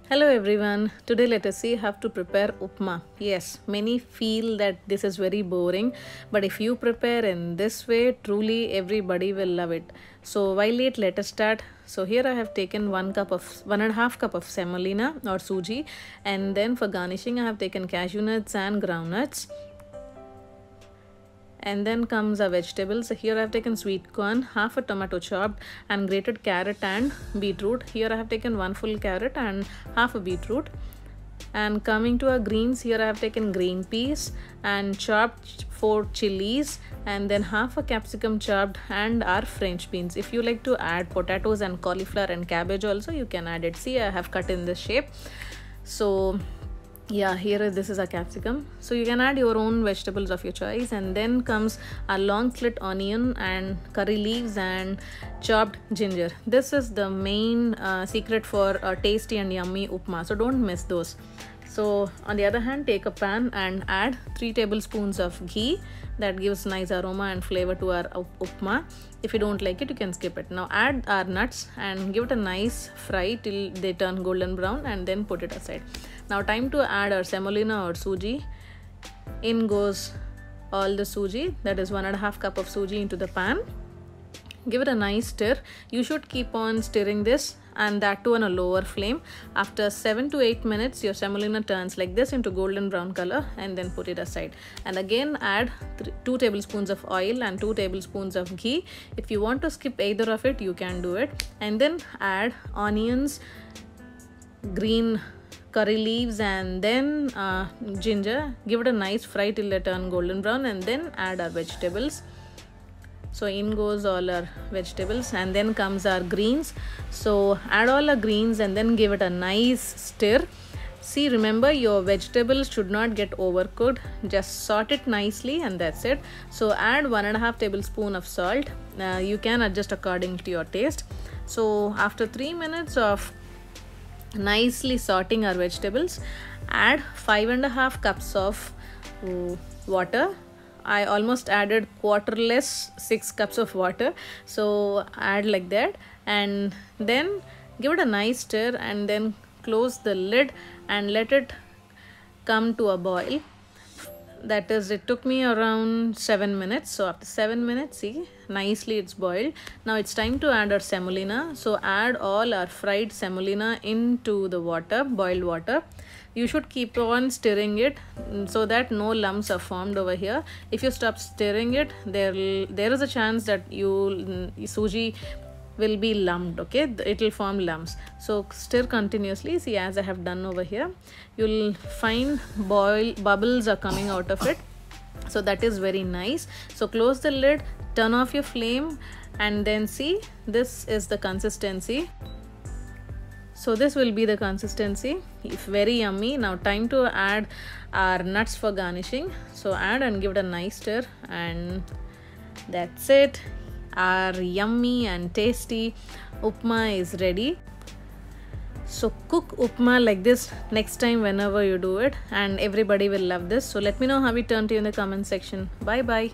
Hello everyone. Today let us see how to prepare upma. Yes, many feel that this is very boring, but if you prepare in this way, truly everybody will love it. So while late, let us start. So here I have taken 1.5 cup of semolina or suji, and then for garnishing I have taken cashew nuts and groundnuts. And then comes our vegetables. So here I have taken sweet corn, half a tomato chopped, and grated carrot and beetroot. Here I have taken one full carrot and half a beetroot. And coming to our greens, here I have taken green peas and chopped 4 chilies, and then half a capsicum chopped, and our French beans. If you like to add potatoes and cauliflower and cabbage also, you can add it. See, I have cut in this shape. So yeah, this is a capsicum, so you can add your own vegetables of your choice. And then comes a long slit onion and curry leaves and chopped ginger. This is the main secret for a tasty and yummy upma, so don't miss those. So on the other hand, take a pan and add 3 tablespoons of ghee. That gives nice aroma and flavor to our upma. If you don't like it, you can skip it. Now add our nuts and give it a nice fry till they turn golden brown, and then put it aside. Now time to add our semolina or suji. In goes all the suji, that is 1.5 cup of suji into the pan. Give it a nice stir. You should keep on stirring this, and that too on a lower flame. After 7 to 8 minutes, your semolina turns like this into golden brown color, and then put it aside. And again add 2 tablespoons of oil and 2 tablespoons of ghee. If you want to skip either of it, you can do it. And then add onions, green curry leaves, and then ginger. Give it a nice fry till they turn golden brown, and then add our vegetables. So in goes all our vegetables, and then comes our greens. So add all our greens and then give it a nice stir. See, remember, your vegetables should not get overcooked. Just sort it nicely, and that's it. So add 1.5 tablespoon of salt. You can adjust according to your taste. So after 3 minutes of nicely sorting our vegetables, add 5.5 cups of water. I almost added quarter less 6 cups of water, so add like that, and then give it a nice stir, and then close the lid and let it come to a boil. That is, it took me around 7 minutes. So after 7 minutes, see, nicely it's boiled. Now it's time to add our semolina. So add all our fried semolina into the water, boiled water. You should keep on stirring it so that no lumps are formed over here. If you stop stirring it, there is a chance that suji will be lumped. Okay, it will form lumps. So stir continuously. See, as I have done over here, you'll find bubbles are coming out of it. So that is very nice. So close the lid, turn off your flame, and then see, this is the consistency. So this will be the consistency. It's very yummy. Now time to add our nuts for garnishing. So add and give it a nice stir, and that's it. Our yummy and tasty upma is ready. So cook upma like this next time whenever you do it, and everybody will love this. So let me know how it turned to you in the comment section. Bye bye.